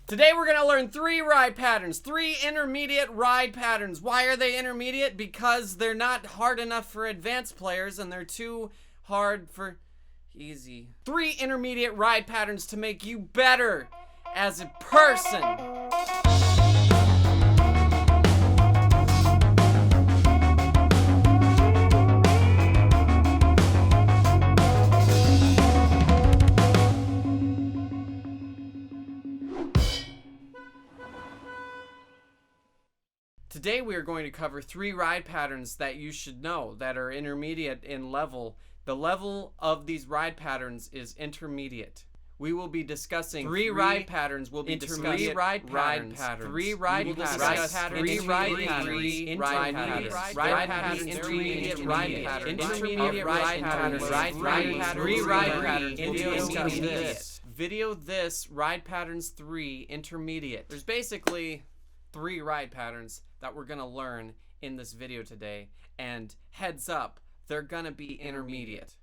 Today we're gonna learn 3 ride patterns, 3 intermediate ride patterns. Why are they intermediate? Because they're not hard enough for advanced players and they're too hard for easy. 3 intermediate ride patterns to make you better as a person. Today we are going to cover 3 ride patterns that you should know that are intermediate in level. The level of these ride patterns is intermediate. We will be discussing 3 ride patterns. We'll be discussing 3 ride patterns. 3 ride patterns. 3 ride patterns. Ride patterns. Intermediate ride patterns. Intermediate ride patterns. 3 ride patterns. We'll be discussing this. Video this ride patterns 3 intermediate. There's basically 3 ride patterns that we're gonna learn in this video today, and heads up, they're gonna be intermediate.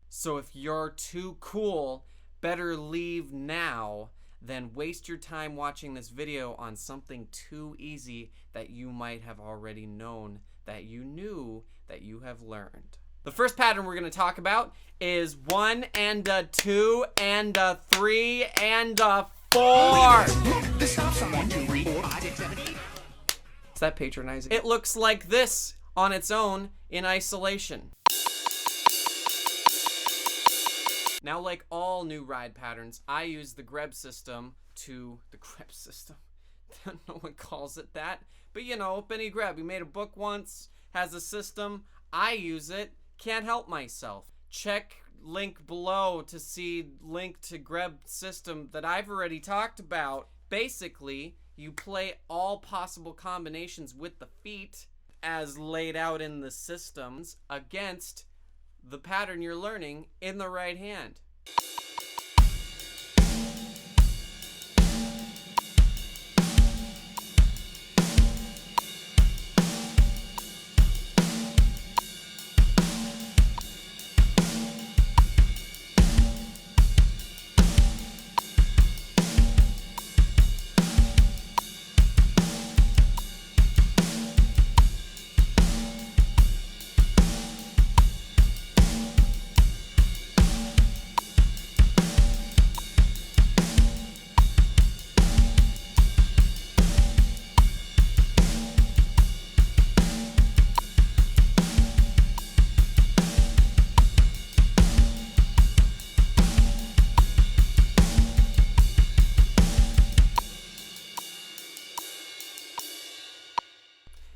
So if you're too cool, better leave now than waste your time watching this video on something too easy that you might have already known that you knew that you have learned. The first pattern we're gonna talk about is 1 and a 2 and a 3 and a 4. Is that patronizing? It looks like this on its own in isolation. Now, like all new ride patterns, I use the GRB system no one calls it that, but you know, Benny Greb, he made a book once, has a system, I use it, can't help myself. Check link below to see link to GRB system that I've already talked about. Basically, you play all possible combinations with the feet as laid out in the systems against the pattern you're learning in the right hand.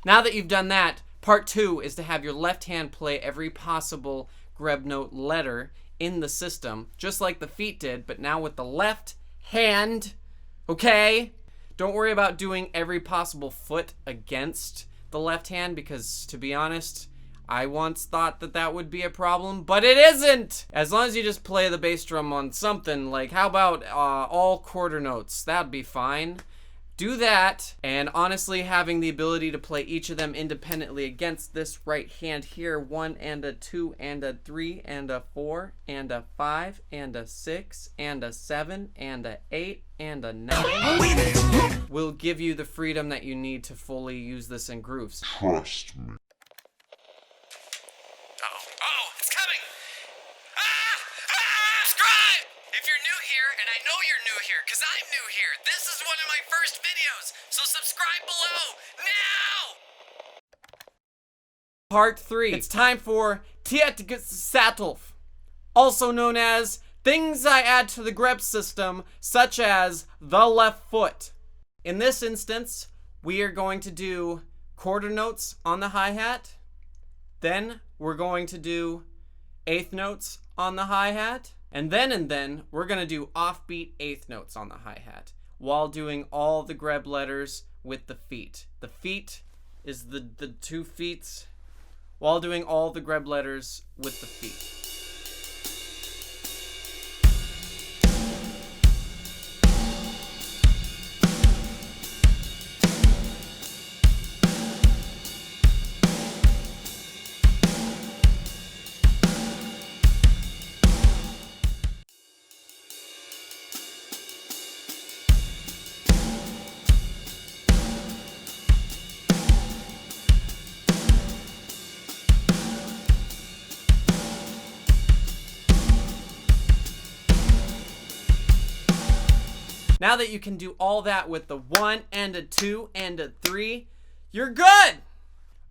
Now that you've done that, part 2 is to have your left hand play every possible GRB note letter in the system, just like the feet did, but now with the left hand, okay? Don't worry about doing every possible foot against the left hand, because to be honest, I once thought that that would be a problem, but it isn't! As long as you just play the bass drum on something, like how about all quarter notes? That'd be fine. Do that, and honestly, having the ability to play each of them independently against this right hand here, 1 and a 2 and a 3 and a 4 and a 5 and a 6 and a 7 and a 8 and a 9 will give you the freedom that you need to fully use this in grooves. Trust me. Oh, it's coming! Subscribe! If you're new here, and I know you're new here, because I'm new here, this is one of my first videos, so subscribe below, now! Part 3. It's time for TNjonmakesgoodmusic, also known as things I add to the GRB system, such as the left foot. In this instance, we are going to do quarter notes on the hi-hat, then we're going to do eighth notes on the hi-hat, and then we're going to do offbeat eighth notes on the hi-hat while doing all the GRB letters with the feet. The feet is the 2 feet while doing all the GRB letters with the feet. Now that you can do all that with the 1 and a 2 and a 3, you're good!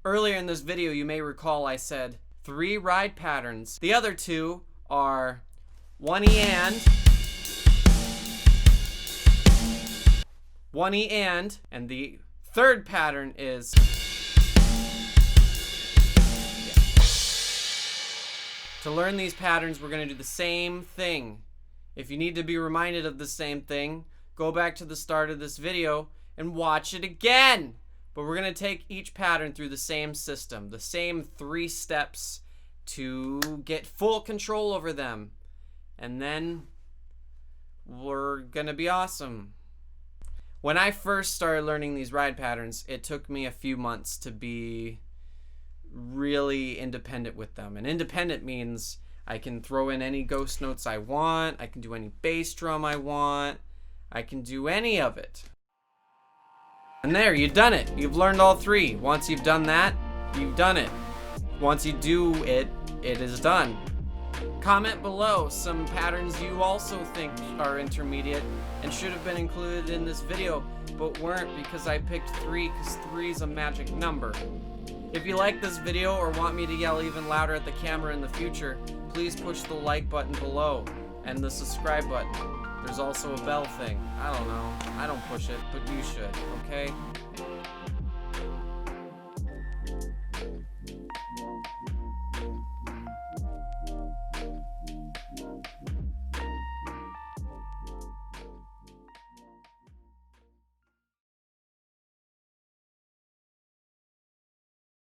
Earlier in this video, you may recall I said 3 ride patterns. The other 2 are 1E and the third pattern is To learn these patterns, we're going to do the same thing. If you need to be reminded of the same thing, go back to the start of this video and watch it again. But we're going to take each pattern through the same system, the same 3 steps to get full control over them. And then we're going to be awesome. When I first started learning these ride patterns, it took me a few months to be really independent with them. And independent means I can throw in any ghost notes I want, I can do any bass drum I want, I can do any of it. And there, you've done it. You've learned all 3. Once you've done that, you've done it. Once you do it, it is done. Comment below some patterns you also think are intermediate and should have been included in this video, but weren't because I picked 3 because 3 is a magic number. If you like this video or want me to yell even louder at the camera in the future, please push the like button below and the subscribe button. There's also a bell thing. I don't know. I don't push it, but you should, okay?